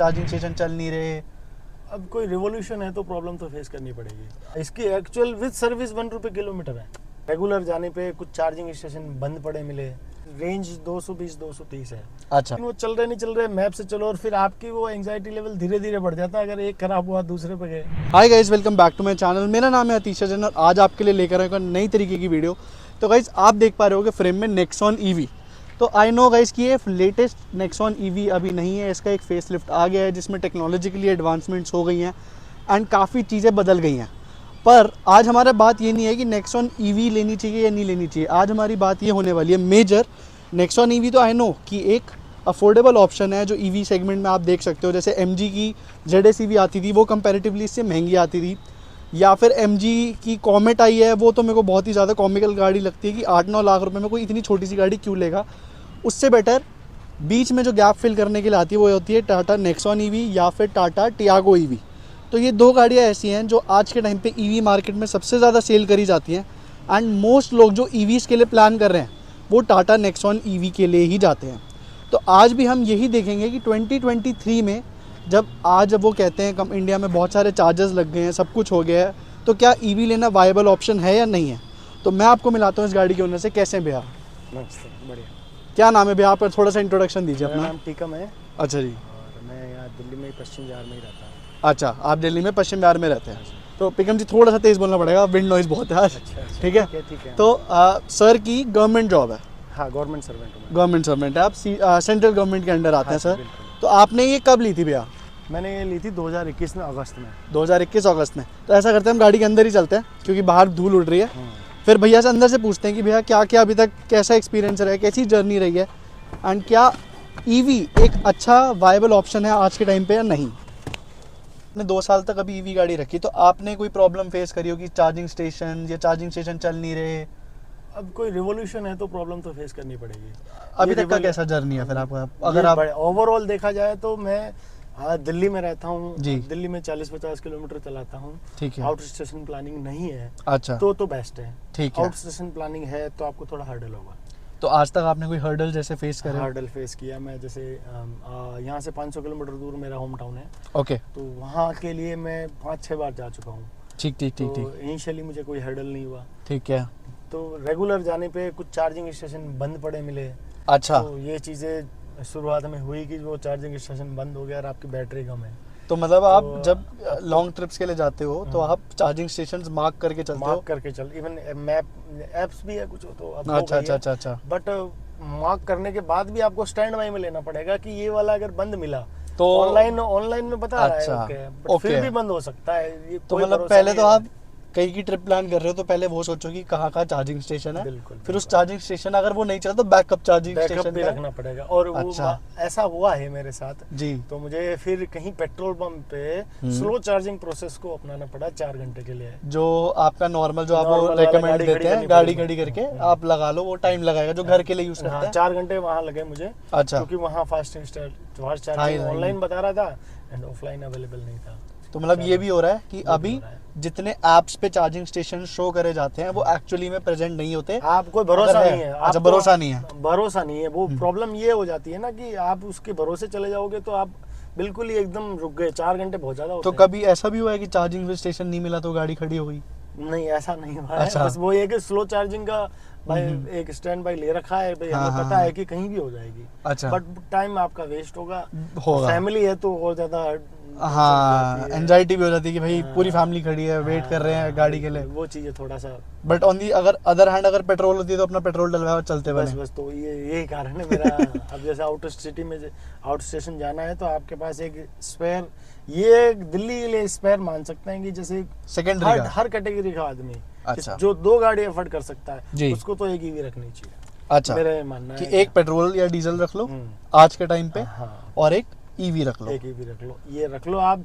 Charging station चल नहीं रहे। अब कोई रिवॉल्यूशन है तो प्रॉब्लम तो फेस करनी पड़ेगी। इसकी एक्चुअल विद सर्विस 1 रुपये किलोमीटर है। रेगुलर जाने पे कुछ चार्जिंग स्टेशन बंद पड़े मिले। रेंज 220-230 है। अच्छा, वो चल रहे नहीं चल रहे, मैप से चलो और फिर आपकी वो एंजाइटी लेवल धीरे धीरे बढ़ जाता है अगर एक खराब हुआ दूसरे पे गए। Hi guys, welcome back to my channel. मेरा नाम है अतीशा जैन और आज आपके लिए लेकर आया नई तरीके की वीडियो। तो गाइस आप देख पा रहे हो कि फ्रेम में नेक्सॉन ईवी। तो आई नो गाइस कि ये लेटेस्ट नेक्सॉन ईवी अभी नहीं है, इसका एक फेस लिफ्ट आ गया है जिसमें टेक्नोलॉजिकली एडवांसमेंट्स हो गई हैं एंड काफ़ी चीज़ें बदल गई हैं। पर आज हमारा बात ये नहीं है कि नेक्सॉन ईवी लेनी चाहिए या नहीं लेनी चाहिए। आज हमारी बात ये होने वाली है मेजर नेक्सॉन ईवी। तो आई नो कि एक अफोर्डेबल ऑप्शन है जो ईवी सेगमेंट में आप देख सकते हो। जैसे MG की ZS ईवी आती थी वो कंपैरेटिवली इससे महंगी आती थी, या फिर MG की कॉमेट आई है, वो तो मेरे को बहुत ही ज़्यादा कॉमिकल गाड़ी लगती है कि 8-9 लाख रुपए में कोई इतनी छोटी सी गाड़ी क्यों लेगा। उससे बेटर बीच में जो गैप फिल करने के लिए आती है वो होती है टाटा नेक्सॉन ईवी या फिर टाटा टियागो ईवी। तो ये दो गाड़ियाँ ऐसी हैं जो आज के टाइम पे ईवी मार्केट में सबसे ज़्यादा सेल करी जाती हैं एंड मोस्ट लोग जो ईवीज़ के लिए प्लान कर रहे हैं वो टाटा नेक्सॉन ईवी के लिए ही जाते हैं। तो आज भी हम यही देखेंगे कि 2023 में जब वो कहते हैं कम इंडिया में बहुत सारे चार्जेस लग गए हैं, सब कुछ हो गया है, तो क्या ईवी लेना वायबल ऑप्शन है या नहीं है। तो मैं आपको मिलाता हूँ इस गाड़ी के ओनर से। कैसे हैं भैया? बढ़िया। क्या नाम है भैया? आप थोड़ा सा इंट्रोडक्शन दीजिए मेरा अपना। नाम टीकम है अच्छा जी। और मैं यहाँ दिल्ली में पश्चिम बिहार में ही रहता हूँ। अच्छा, आप दिल्ली में पश्चिम बिहार में रहते हैं। तो पिकम जी थोड़ा सा तेज़ बोलना पड़ेगा, विंड नॉइज़ बहुत है आज। अच्छा, ठीक है। ठीक है। तो सर की गवर्नमेंट जॉब है। हाँ, गवर्नमेंट सर्वेंट हूँ मैं। गवर्नमेंट सर्वेंट है आप, सेंट्रल गवर्नमेंट के अंडर आते हैं हाँ, सर। बिल्कुल। तो आपने ये कब ली थी भैया? मैंने ये ली थी 2021 में, अगस्त में। 2021 अगस्त में। तो ऐसा करते हैं हम गाड़ी के अंदर ही चलते हैं क्योंकि बाहर धूल उड़ रही है। फिर भैया से अंदर से पूछते हैं कि भैया क्या क्या अभी तक कैसा एक्सपीरियंस रहा है, कैसी जर्नी रही है एंड क्या ईवी एक अच्छा वायबल ऑप्शन है आज के टाइम पे या नहीं। आपने 2 साल तक अभी ईवी गाड़ी रखी, तो आपने कोई प्रॉब्लम फेस करी हो कि चार्जिंग स्टेशन चल नहीं रहे? अब कोई रिवॉल्यूशन है तो प्रॉब्लम तो फेस करनी पड़ेगी। अभी तक का कैसा जर्नी है फिर आपका? अगर आप ओवरऑल देखा जाए तो मैं दिल्ली में रहता हूँ जी। दिल्ली में 40-50 किलोमीटर चलाता हूँ। ठीक है। आउट स्टेशन प्लानिंग नहीं है अच्छा तो बेस्ट है। ठीक है। आउट स्टेशन प्लानिंग है तो आपको थोड़ा हर्डल होगा। तो आज तक आपने कोई हर्डल जैसे फेस करे? हर्डल फेस किया मैं, जैसे यहाँ से 500 किलोमीटर दूर मेरा होम टाउन है। ओके। तो वहाँ के लिए मैं 5-6 बार जा चुका हूँ। ठीक ठीक ठीक तो ठीक इनिशियली मुझे कोई हर्डल नहीं हुआ। ठीक है। तो रेगुलर जाने पे कुछ चार्जिंग स्टेशन बंद पड़े मिले। अच्छा, तो ये चीज़ें शुरुआत में हुई कि वो चार्जिंग स्टेशन बंद हो गया और आपकी बैटरी कम है। तो मतलब आप तो जब लॉन्ग ट्रिप्स के लिए जाते हो तो आप चार्जिंग स्टेशंस मार्क करके चलते हो? मार्क करके चल, इवन मैप एप्स भी है कुछ तो अब अच्छा अच्छा अच्छा अच्छा। बट मार्क करने के बाद भी आपको स्टैंड बाई में लेना पड़ेगा कि ये वाला अगर बंद मिला तो ऑनलाइन में बता रहा अच्छा, है ओके, बट फिर ओके। भी बंद हो सकता है। ये तो कोई मतलब भरोसा पहले नहीं तो है। आप कहीं की ट्रिप प्लान कर रहे हो तो पहले वो सोचो कि कहाँ कहाँ चार्जिंग स्टेशन है। बिल्कुल, फिर उस बिल्कुल। चार्जिंग स्टेशन अगर वो नहीं चला तो बैकअप चार्जिंग बैकअप स्टेशन भी का रखना पड़ेगा। और वो अच्छा। ऐसा हुआ है मेरे साथ। जी। तो मुझे फिर कहीं पेट्रोल पंप पे स्लो चार्जिंग प्रोसेस को अपनाना पड़ा 4 घंटे के लिए। जो आपका नॉर्मल जो आप वो Normal वाला रेकमेंड गाड़ी देते खड़ी हैं, करनी गाड़ी पड़ेगी। खड़ी करके आप लगा लो, वो टाइम लगाएगा जो घर के लिए यूज करते हाँ, हैं। 4 घंटे वहाँ लगे मुझे। अच्छा। क्योंकि वहाँ फास्ट चार्जिंग ऑनलाइन बता रहा था एंड ऑफलाइन अवेलेबल नहीं था। तो मतलब ये भी हो रहा है कि अभी हो रहा है। जितने एप्स पे चार्जिंग स्टेशन शो करे जाते हैं वो एक्चुअली में प्रेजेंट नहीं होते। आप कोई भरोसा अगर नहीं है। अच्छा, आपको भरोसा नहीं है। भरोसा नहीं है। वो प्रॉब्लम ये हो जाती है ना कि आप उसके भरोसे चले जाओगे तो आप बिल्कुल ही एकदम रुक गए। 4 घंटे बहुत ज्यादा होते तो हैं। कभी ऐसा भी हुआ है कि चार्जिंग स्टेशन नहीं मिला तो गाड़ी खड़ी हो गई? नहीं, ऐसा नहीं हुआ है। अच्छा। बस वो ये कि स्लो चार्जिंग का भाई एक स्टैंड बाई ले रखा है भाई, हाँ, हमें हाँ, पता हाँ। है कि कहीं भी हो जाएगी। अच्छा। बट टाइम आपका वेस्ट होगा। होगा। फैमिली है तो और ज्यादा हाँ, एंजाइटी भी हो जाती है कि भाई हाँ, पूरी फैमिली खड़ी है, वेट कर रहे हैं गाड़ी के लिए। वो चीज़ें थोड़ा सा। बट ऑन दी अगर अदर हैंड अगर पेट्रोल होती है तो अपना पेट्रोल डलवाओ और चलते बस बने। बस तो यही कारण है मेरा। अब जैसे आउट स्टेशन जाना है तो आपके पास एक स्पेयर, ये दिल्ली के लिए स्पेयर मान सकते हैं कि जैसे सेकेंडरी का? हर कैटेगरी का आदमी अच्छा। जो 2 गाड़ी अफोर्ड कर सकता जी। है उसको तो एक ईवी रखनी चाहिए। अच्छा, मेरा ये मानना कि है एक पेट्रोल या डीजल रख लो आज के टाइम पे हाँ, और एक ईवी रख लो। एक ईवी रख लो, ये रख लो आप।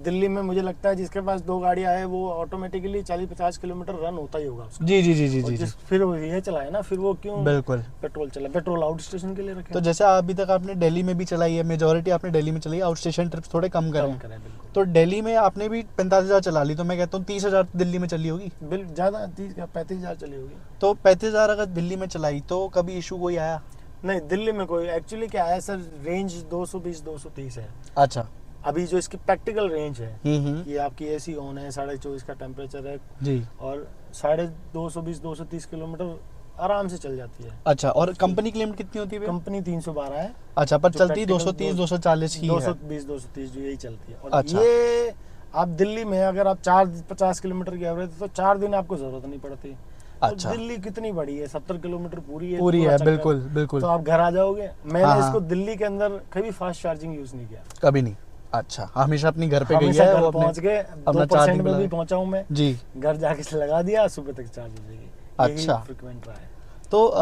दिल्ली में मुझे लगता है जिसके पास 2 गाड़ियां है वो ऑटोमेटिकली 40-50 किलोमीटर रन होता ही होगा उसका। जी जी जी जी और जी जी। फिर वो ये चलाए ना, फिर वो क्यों बिल्कुल। पेट्रोल चला, पेट्रोल आउट स्टेशन के लिए रखे। तो जैसे अभी तक आपने दिल्ली में भी चलाई है, मेजोरिटी आपने दिल्ली में चलाई है, आउट स्टेशन ट्रिप्स थोड़े कम करे हैं। बिल्कुल। तो दिल्ली में आपने भी 45,000 चला ली, तो मैं कहता हूँ 30,000 दिल्ली में चली होगी। बिल ज़्यादा 35,000 चली होगी। तो 35,000 अगर दिल्ली में चलाई तो कभी इशू कोई आया? नहीं, दिल्ली में कोई एक्चुअली क्या है सर, रेंज 220-230 है अच्छा। अभी जो इसकी प्रैक्टिकल रेंज है। हम्म। ये आपकी एसी ऑन है, 24.5 का टेम्परेचर है जी। और 220-230 किलोमीटर आराम से चल जाती है। अच्छा, और कंपनी की लिमिट कितनी होती है भैया? कंपनी 312 है। अच्छा, पर जो चलती practical 230 240 ही है। 220-230 जो यही चलती है। और अच्छा। ये आप दिल्ली में अगर आप 450 किलोमीटर की एवरेज तो 4 दिन आपको जरूरत नहीं पड़ती। अच्छा। तो दिल्ली कितनी बड़ी है, 70 किलोमीटर पूरी है। पूरी पूरा है, चक्कर। बिल्कुल बिल्कुल। तो आप घर आ जाओगे। मैंने हाँ, इसको हाँ। दिल्ली के अंदर कभी फास्ट चार्जिंग यूज नहीं किया। कभी नहीं। अच्छा, हमेशा अपनी घर पे गई हमेशा है घर वो अपने पहुंच गए, अपना 2% चार्जिंग में भी लगा। पहुंचा हूं मैं। जी। घर जाके से लगा दिया, सुबह तक चार्ज हो जाएगी। अच्छा। यही फ्रीक्वेंट रहा है। तो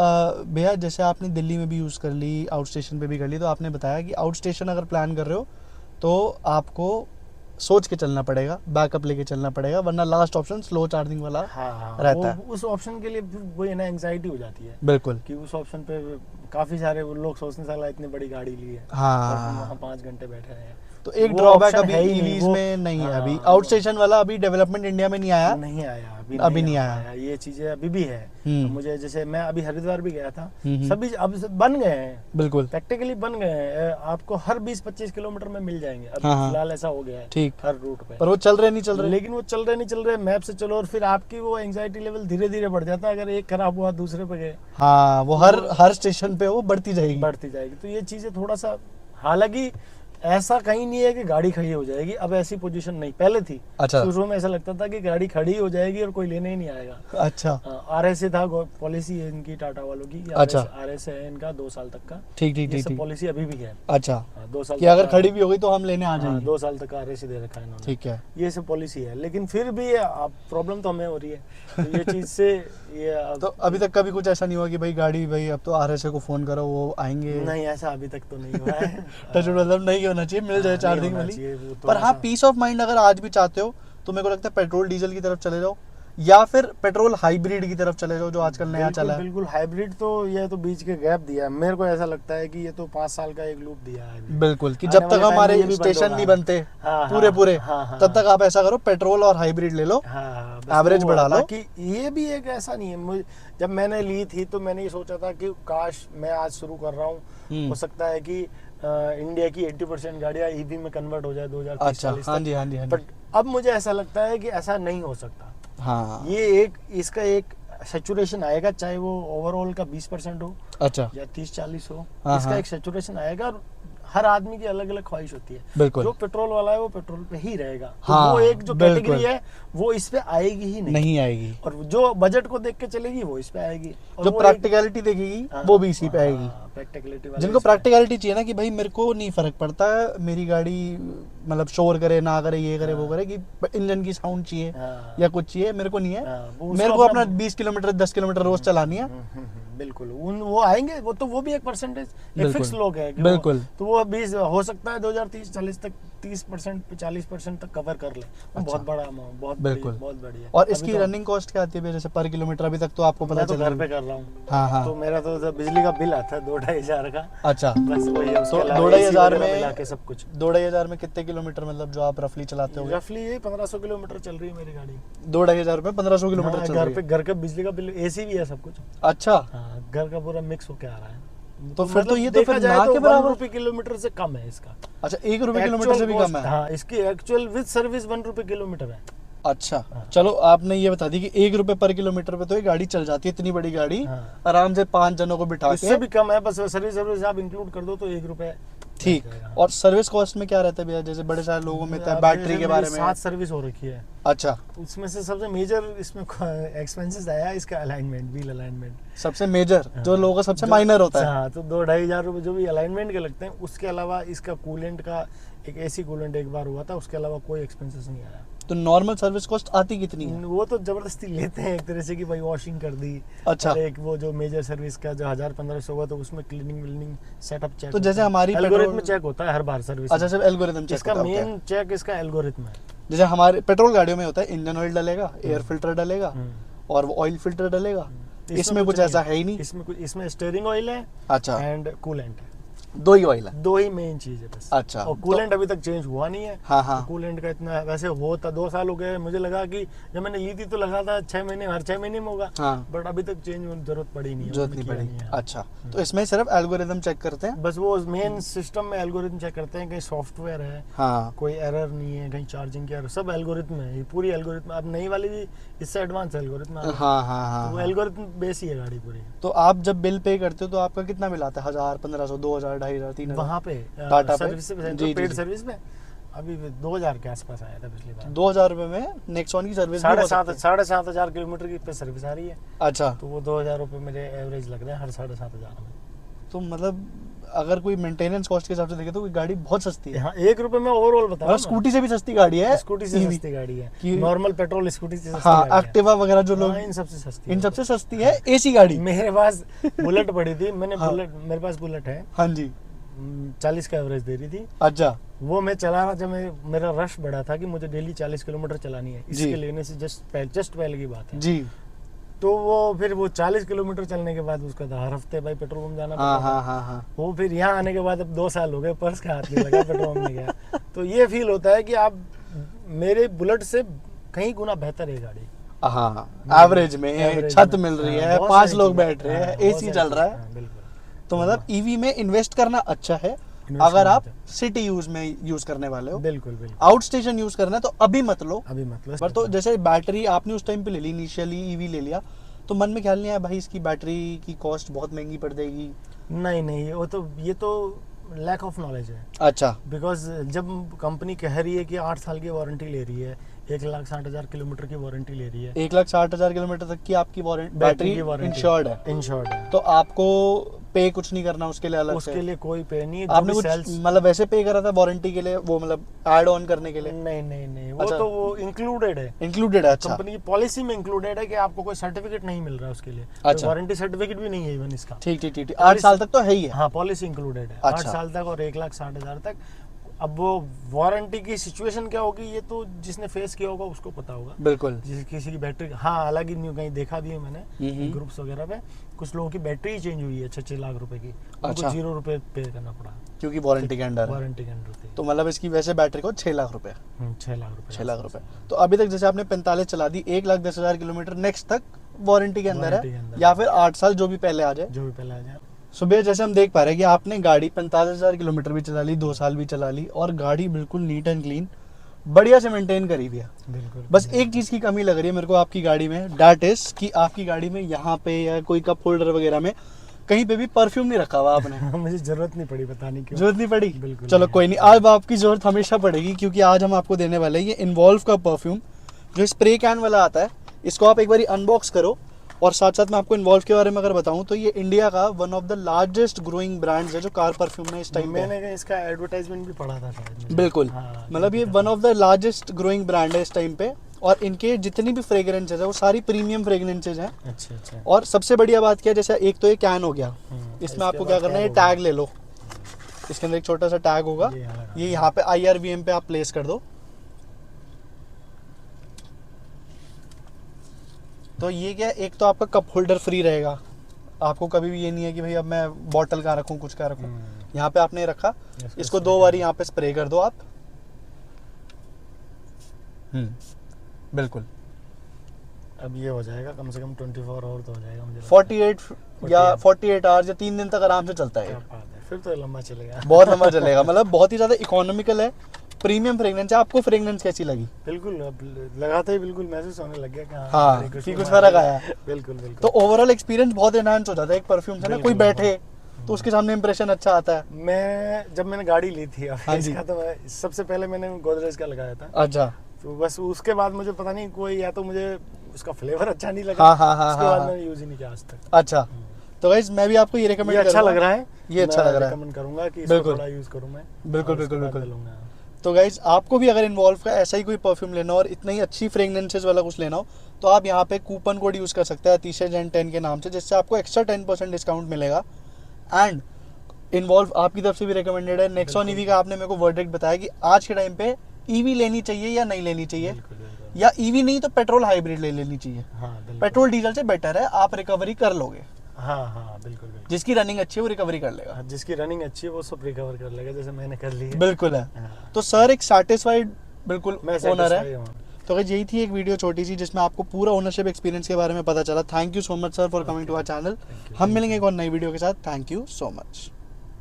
भैया जैसे आपने दिल्ली में भी यूज़ कर ली, आउट स्टेशन पे भी कर ली, तो आपने बताया कि आउट स्टेशन अगर प्लान कर रहे हो तो आपको सोच के चलना पड़ेगा, बैकअप लेके चलना पड़ेगा, वरना लास्ट ऑप्शन स्लो चार्जिंग वाला हाँ, रहता है। उस ऑप्शन के लिए फिर वो है ना, एंग्जाइटी हो जाती है बिल्कुल। कि उस ऑप्शन पे काफी सारे वो लोग सोचने साला इतनी बड़ी गाड़ी ली है और हम वहाँ हाँ, 5 घंटे बैठे हैं। तो एक वो ड्रॉबैक option अभी है ही नहीं, ईवीज वो- में नहीं है। हाँ, अभी वो- आउट स्टेशन वाला अभी डेवलपमेंट इंडिया में नहीं आया। नहीं आया अभी नहीं आ आया। पाया। ये चीजें अभी भी है। हम्म। मुझे जैसे मैं अभी हरिद्वार भी गया था, हम्म। सभी अब से बन गए हैं, बिल्कुल। प्रैक्टिकली बन गए हैं। आपको हर 20-25 किलोमीटर में मिल जाएंगे। अब हाँ, हाँ। फिलहाल ऐसा हो गया है ठीक। हर रूट पे। पर वो चल रहे नहीं चल रहे। लेकिन वो चल रहे नहीं चल रहे, मैप से चलो और फिर आपकी वो एंजाइटी लेवल धीरे धीरे बढ़ जाता है। अगर एक खराब हुआ दूसरे पे गए, हाँ, वो हर स्टेशन पे वो बढ़ती जाएगी। बढ़ती जाएगी। तो ये चीजें थोड़ा सा, हालांकि ऐसा कहीं नहीं है कि गाड़ी खड़ी हो जाएगी, अब ऐसी पोजीशन नहीं, पहले थी। अच्छा। शुरू में ऐसा लगता था कि गाड़ी खड़ी हो जाएगी और कोई लेने ही नहीं आएगा। अच्छा। RS था, पॉलिसी है इनकी टाटा वालों की। अच्छा। RS है इनका 2 साल तक का। ठीक ठीक ये ठीक सब ठीक। पॉलिसी अभी भी है। अच्छा, 2 साल कि तक अगर का- खड़ी भी हो गई तो हम लेने आ हाँ, जाएंगे। 2 साल तक का RS दे रखा है इन्होंने। ठीक है। ये सब पॉलिसी है, लेकिन फिर भी अब प्रॉब्लम तो हमें हो रही है। तो ये चीज से ये तो अभी तक कभी कुछ ऐसा नहीं हुआ कि भाई गाड़ी, भाई अब तो RSA को फोन करो वो आएंगे? नहीं, ऐसा अभी तक तो नहीं हुआ है। टच मतलब नहीं होना चाहिए, मिल जाए नहीं चार्जिंग होना वाली। चाहिए, वो पर थोड़ा हाँ, सा- पीस ऑफ माइंड अगर आज भी चाहते हो तो मेरे को लगता है पेट्रोल डीजल की तरफ चले जाओ, या फिर पेट्रोल हाइब्रिड की तरफ चले जाओ जो आजकल नया बिल्कुल, चला है। बिल्कुल हाइब्रिड। तो ये तो बीच के गैप दिया है, मेरे को ऐसा लगता है कि ये तो 5 साल का एक लूप दिया है अभी। बिल्कुल, कि आने जब वाले तक टाइम में हमारे ये भी बंद स्टेशन होगा। नहीं बनते हाँ, पूरे हाँ, पूरे, हाँ, हाँ, तब तक आप ऐसा करो पेट्रोल और हाइब्रिड ले लो, हाँ, बस एवरेज वो बढ़ा है। लो। बाकी ये भी एक ऐसा नहीं है, जब मैंने ली थी तो मैंने ये सोचा था कि काश मैं आज शुरू कर रहा हूँ, हो सकता है कि इंडिया की 80% गाड़ियाँ EV में कन्वर्ट हो जाए 2030-40 अच्छा, हाँ जी, हाँ जी, हाँ जी। बट अब मुझे ऐसा लगता है कि ऐसा नहीं हो सकता। हाँ। ये इसका एक सैचुरेशन आएगा, चाहे वो ओवरऑल का 20% हो अच्छा। या 30-40 हो। हाँ, इसका हाँ। एक सैचुरेशन आएगा और हर आदमी की अलग अलग ख्वाहिश होती है। बिल्कुल। जो पेट्रोल वाला है वो पेट्रोल पे ही रहेगा। तो हाँ, वो एक जो बिल्कुल। कैटेगरी है वो इस पे आएगी ही नहीं। नहीं आएगी। और जो बजट को देख के चलेगी वो इस पे आएगी। और जो वो प्रैक्टिकलिटी देखेगी वो भी इसी पे आएगी। प्रैक्टिकलिटी वाले जिनको इस पे- प्रैक्टिकलिटी चाहिए ना कि भाई मेरे को नहीं फर्क पड़ता है मेरी गाड़ी मतलब शोर करे ना करे, ये करे वो करे, कि इंजन की साउंड चाहिए हाँ। या कुछ चाहिए, मेरे को नहीं है। हाँ, वो मेरे उसको को अपना- अपना 20 किलोमीटर 10 किलोमीटर रोज चलानी है। बिल्कुल। वो आएंगे, वो भी एक परसेंटेज, एक बिल्कुल। फिक्स लोग है कि बिल्कुल। तो वो 20 हो सकता है 2030-40 तक 30% 40% तक कवर कर ले। वो बहुत बड़ा अमाउंट, बहुत बिल्कुल। बहुत बढ़िया। और अभी इसकी तो रनिंग कॉस्ट क्या आती है जैसे पर किलोमीटर? अभी तक तो आपको पता मैं तो चला घर पे कर रहा हूँ। हाँ, हाँ। तो मेरा तो बिजली का बिल आता है 2-2.5 हजार का। अच्छा, बस वही है, उसके तो अलावा 2-2.5 AC हजार वगैरह में मिला के सब कुछ 2-2.5 हजार में कितने किलोमीटर मतलब जो आप रफली चलाते हो? रफली ये 1500 किलोमीटर चल रही है मेरी गाड़ी। 2-2.5 हजार में 1500 किलोमीटर हाँ, चल घर रही पे है। घर का बिजली का बिल, AC भी है, सब कुछ। अच्छा, हाँ, घर का पूरा मिक्स होके आ रहा है। तो फिर तो ये तो देखा फिर जाए ना तो के 1 बराबर। रुपए किलोमीटर से कम है इसका। अच्छा, 1 रुपए किलोमीटर से भी Actual कम cost- है? हाँ, इसकी एक्चुअल विद सर्विस 1 रुपए किलोमीटर है। अच्छा, चलो आपने ये बता दी कि 1 रुपए पर किलोमीटर पे तो ये गाड़ी चल जाती है, इतनी बड़ी गाड़ी हाँ। आराम से 5 जनों को बिठा इससे के। भी कम है, बस सर्विस आप इंक्लूड कर दो तो 1 रुपए। ठीक। और सर्विस कॉस्ट में क्या रहता है भैया? जैसे बड़े सारे लोगों में था बैटरी के बारे में। 7 सर्विस हो रखी है। अच्छा, उसमें से सबसे मेजर इसमें एक्सपेंसेस आया इसका अलाइनमेंट, व्हील अलाइनमेंट। सबसे मेजर हाँ। जो लोगों का सबसे माइनर होता है। हाँ, तो 2-2.5 हजार रुपए जो भी अलाइनमेंट के लगते हैं। उसके अलावा इसका कूलेंट का एक AC कूलेंट एक बार हुआ था, उसके अलावा कोई एक्सपेंसेस नहीं आया। तो नॉर्मल सर्विस कॉस्ट आती कितनी है? वो तो जबरदस्ती लेते हैं एक तरह से कि भाई वॉशिंग कर दी। अच्छा। और एक वो जो मेजर सर्विस का जो 1000-1500 हुआ तो उसमें क्लीनिंग विलिंग सेटअप चेक। तो जैसे हमारी एल्गोरिथम पेट्रोल- चेक होता है हर बार सर्विस। अच्छा, सिर्फ एल्गोरिथम चेक इसका होता है। मेन चेक इसका एल्गोरिथम है। जैसे हमारे पेट्रोल गाड़ियों में होता है इंजन ऑयल डलेगा, एयर फिल्टर डलेगा हम्म। और वो ऑयल फिल्टर डलेगा। इसमें कुछ नहीं ऐसा है ही नहीं। इसमें स्टीयरिंग ऑयल है अच्छा, एंड कूलेंट है। दो ही ऑयल है? दो ही मेन चीज है बस। अच्छा, और कूलेंट अभी तक चेंज हुआ नहीं है। हाँ हाँ। कूलेंट का इतना वैसे होता 2 साल हो गए, मुझे लगा कि जब मैंने ली थी तो लगा था 6 महीने, हर 6 महीने में होगा। हाँ। बट अभी तक चेंज होने की जरूरत पड़ी नहीं है, जरूरत उन्होंने नहीं किया पड़ी। है। अच्छा, तो इसमें सिर्फ एल्गोरिदम चेक करते हैं? बस वो मेन सिस्टम में एल्गोरिथम चेक करते हैं, कहीं सॉफ्टवेयर है, हाँ कोई एरर नहीं है, कहीं चार्जिंग की एरर, सब एल्गोरिथम है। ये पूरी एल्गोरिथम, अब नई वाली भी इससे एडवांस एल्गोरिथम आ गया। हाँ हाँ हाँ, तो वो हाँ। एल्गोरिथम बेस ही है गाड़ी पूरी। तो आप जब बिल पे करते हो तो आपका कितना बिल आता है? 1000, 1500, 2000, 2500, 3000? वहाँ पे टाटा पे? सर्विस जी, पेड जी। सर्विस में अभी 2000 के आसपास आया था पिछली बार। 2000 रुपए में नेक्सॉन की सर्विस भी हो सकती है? 7,500 किलोमीटर की पे सर्विस आ रही है। अच्छा, तो वो 2000 रुपए मेरे एवरेज लग रहे हैं हर 7,500 में। तो मतलब अगर कोई मेंटेनेंस कॉस्ट के हिसाब से देखे तो गाड़ी बहुत सस्ती है। यहाँ 1 रुपए में ओवरऑल बता रहा और स्कूटी से भी सस्ती गाड़ी है। स्कूटी से EV सस्ती गाड़ी है, कि- नॉर्मल पेट्रोल स्कूटी से सस्ती हाँ, गाड़ी है। एक्टिवा वगैरह जो लोग, हाँ, इन सबसे सस्ती इन है। सबसे सस्ती है एसी गाड़ी। मेरे पास बुलेट पड़ी थी, मैंने हाँ। बुलेट, मेरे पास बुलेट है, हाँ जी। 40 का एवरेज दे रही थी। अच्छा वो मैं चला रहा, जब मेरा रश बढ़ा था कि मुझे डेली 40 किलोमीटर चलानी है, जी। इसके लेने से जस्ट पहले की बात है। जी। तो वो फिर वो 40 किलोमीटर चलने के बाद उसका था हर हफ्ते भाई पेट्रोल पंप जाना हाँ पड़ता था। हाँ हाँ हाँ। वो फिर यहाँ आने के बाद अब 2 साल हो गए, पर्स का हाथ नहीं लगा, पेट्रोल पंप नहीं गया। तो ये फील होता है कि आप मेरे बुलेट से कहीं गुना बेहतर है गाड़ी। हाँ, एवरेज में Average छत में। मिल रही हाँ, है, बहुत 5 सारी लोग चीजें। बैठ रहे हैं, हाँ, बहुत एसी सारी चल रहा चीजें। है। हाँ, बिल्कुल। तो मतलब ईवी में इन्वेस्ट करना अच्छा है Invest अगर करना आप अच्छा सिटी यूज में यूज करने वाले हो। बिल्कुल बिल्कुल। आउट स्टेशन यूज करना है तो अभी मत लो। अभी मतलब पर तो जैसे बैटरी आपने उस टाइम पे ले ली, इनिशियली ईवी ले लिया, तो मन में ख्याल नहीं आया भाई इसकी बैटरी की कॉस्ट बहुत महंगी पड़ जाएगी? नहीं, ये तो लैक ऑफ नॉलेज है। अच्छा, बिकॉज जब कंपनी कह रही है कि 8 साल की वारंटी ले रही है, 1,60,000 किलोमीटर की वारंटी ले रही है, 1,60,000 किलोमीटर तक की आपकी बैटरी की वारंटी इंश्योर्ड है, इंश्योर्ड है। तो आपको पे कुछ नहीं करना उसके लिए अलग उसके से? लिए कोई पे नहीं है। आपने कुछ मतलब वैसे पे करा था वारंटी के लिए, वो मतलब ऐड ऑन करने के लिए? नहीं, वो अच्छा। तो वो इंक्लूडेड है, इंक्लूडेड है? अच्छा, कंपनी की पॉलिसी में इंक्लूडेड है कि आपको कोई सर्टिफिकेट नहीं मिल रहा है उसके लिए। अच्छा। वारंटी सर्टिफिकेट भी नहीं है इवन इसका। ठीक 8 साल तक तो है ही है। हाँ, पॉलिसी इंक्लूडेड है 8 अच्छा। साल तक और 1,60,000 तक। अब वो वारंटी की सिचुएशन क्या होगी ये तो जिसने फेस किया होगा उसको पता होगा। बिल्कुल। जिस किसी की बैटरी, हाँ अलग ही न्यू कहीं देखा भी है मैंने हम्म। ग्रुप्स वगैरह पे, कुछ लोगों की बैटरी चेंज हुई है 6 लाख रुपए की, उनको अच्छा। 0 रुपए पे करना पड़ा क्योंकि वारंटी के अंडर है। वारंटी के अंडर थी। तो मतलब इसकी वैसे बैटरी को 6 लाख रुपए, 6 लाख रुपए 6 लाख रुपए। तो अभी तक जैसे आपने 45 चला दी, 1,10,000 किलोमीटर नेक्स्ट तक वारंटी के अंदर वारंटी के है, अंदर या है। फिर 8 साल जो भी पहले आ जाए। जो भी पहले आ जाए। सुबह जैसे हम देख पा रहे हैं कि आपने गाड़ी 45,000 किलोमीटर भी चला ली, 2 साल भी चला ली, और गाड़ी बिल्कुल नीट एंड क्लीन बढ़िया से मेंटेन करी हुई है। बिल्कुल। बस एक चीज़ की कमी लग रही है मेरे को आपकी गाड़ी में, दैट इज कि आपकी गाड़ी में यहाँ पे या कोई कप होल्डर वगैरह में कहीं पे भी परफ्यूम नहीं रखा हुआ आपने। मुझे जरूरत नहीं पड़ी, पता नहीं क्यों। जरूरत नहीं पड़ी? बिल्कुल चलो नहीं। कोई नहीं, अब आपकी जरूरत हमेशा पड़ेगी, क्योंकि आज हम आपको देने वाले हैं ये इन्वॉल्व का परफ्यूम, जो स्प्रे कैन वाला आता है। इसको आप एक बार अनबॉक्स करो, और साथ साथ मैं आपको इन्वॉल्व के बारे में अगर बताऊं तो ये इंडिया का one of the largest growing brands है जो कार परफ्यूम में इस टाइम पे है। मैंने इसका एडवर्टाइजमेंट भी पढ़ा था शायद मुझे। बिल्कुल। हाँ, मतलब ये one of the largest growing brand है इस टाइम पे, और इनके जितनी भी फ्रेग्रेंसेज है वो सारी प्रीमियम फ्रेग्रेंसेज हैं। अच्छा। और सबसे बढ़िया बात क्या है, जैसे एक तो ये कैन हो गया, इसमें इसके आपको बाद क्या करना है, ये क्या होगा? टैग ले लो, इसके अंदर एक छोटा सा टैग होगा, ये यहाँ पे IRVM पे आप प्लेस कर दो। तो ये क्या है, एक तो आपका कप होल्डर फ्री रहेगा, आपको कभी भी ये नहीं है कि भाई अब मैं बॉटल कहाँ रखूँ, कुछ कहाँ रखूँ। यहाँ पे आपने रखा, इसको 2 बार यहाँ पे स्प्रे कर दो आप। बिल्कुल। अब ये हो जाएगा कम से कम 24 आवर तो हो जाएगा मुझे लगता है। 48 या 48 आवर्स या 3 दिन तक आराम से चलता है क्या ये। बात है, फिर तो लंबा चलेगा। बहुत लंबा चलेगा, मतलब बहुत ही ज्यादा इकोनॉमिकल है, प्रीमियम फ्रेग्रेंस है। आपको फ्रेग्रेंस कैसी लगी? बिल्कुल, अब लगाते ही बिल्कुल महसूस होने लग गया कि हाँ, very good कि कुछ परफॉर्मेंस फर्क है। आया। बिल्कुल तो ओवरऑल एक्सपीरियंस बहुत एनहांस हो जाता है एक परफ्यूम से ना, कोई बिल्कुल, बैठे तो उसके सामने इंप्रेशन अच्छा आता है। जब मैंने गाड़ी ली थी अब हाँ जी। इसका, तो मैं सबसे पहले मैंने गोदरेज का लगाया था। अच्छा। तो बस उसके बाद मुझे पता नहीं कोई, या तो मुझे उसका फ्लेवर अच्छा नहीं लगा, हाँ, उसके बाद हाँ। मैंने यूज ही नहीं किया आज तक। अच्छा, तो गाइस मैं भी आपको ये रिकमेंड ये अच्छा लग रहा है, ये अच्छा लग रहा है, रिकमेंड करूंगा कि इसको बिल्कुल। थोड़ा यूज करूं मैं। बिल्कुल, और उसके बिल्कुल, बाद बिल्कुल। लूंगा। तो गाइज आपको भी अगर इन्वॉल्व का ऐसा ही कोई परफ्यूम लेना हो और इतना ही अच्छी फ्रेग्रेंसेज वाला कुछ लेना हो, तो आप यहाँ पे कूपन कोड यूज़ कर सकते हैं अतिशय जैन 10 के नाम से, जिससे आपको एक्स्ट्रा 10% डिस्काउंट मिलेगा। एंड इन्वॉल्व आपकी तरफ से भी रिकमेंडेड है। नेक्सॉन ईवी का आपने मेरे को वर्डिक्ट बताया कि आज के टाइम पे ईवी लेनी चाहिए या नहीं लेनी चाहिए, बिल्कुल, बिल्कुल। या ईवी नहीं तो पेट्रोल हाइब्रिड ले लेनी चाहिए। हाँ, बिल्कुल। पेट्रोल डीजल से बेटर है, आप रिकवरी कर लोगे। हाँ हाँ बिल्कुल बिल्कुल। जिसकी रनिंग अच्छी है वो रिकवरी कर लेगा। हाँ, जिसकी रनिंग अच्छी है वो सब रिकवर कर लेगा, जैसे मैंने कर ली है। बिल्कुल है। हाँ, तो सर एक सेटिस्फाइड बिल्कुल मैं ओनर satisfy है। हूँ। तो गाइस यही थी एक वीडियो छोटी सी जिसमें आपको पूरा ओनरशिप एक्सपीरियंस के बारे में पता चला। Thank you so much sir for coming to our channel. Thank you, हम thank मिलेंगे you. एक और नई वीडियो के साथ। Thank you so much.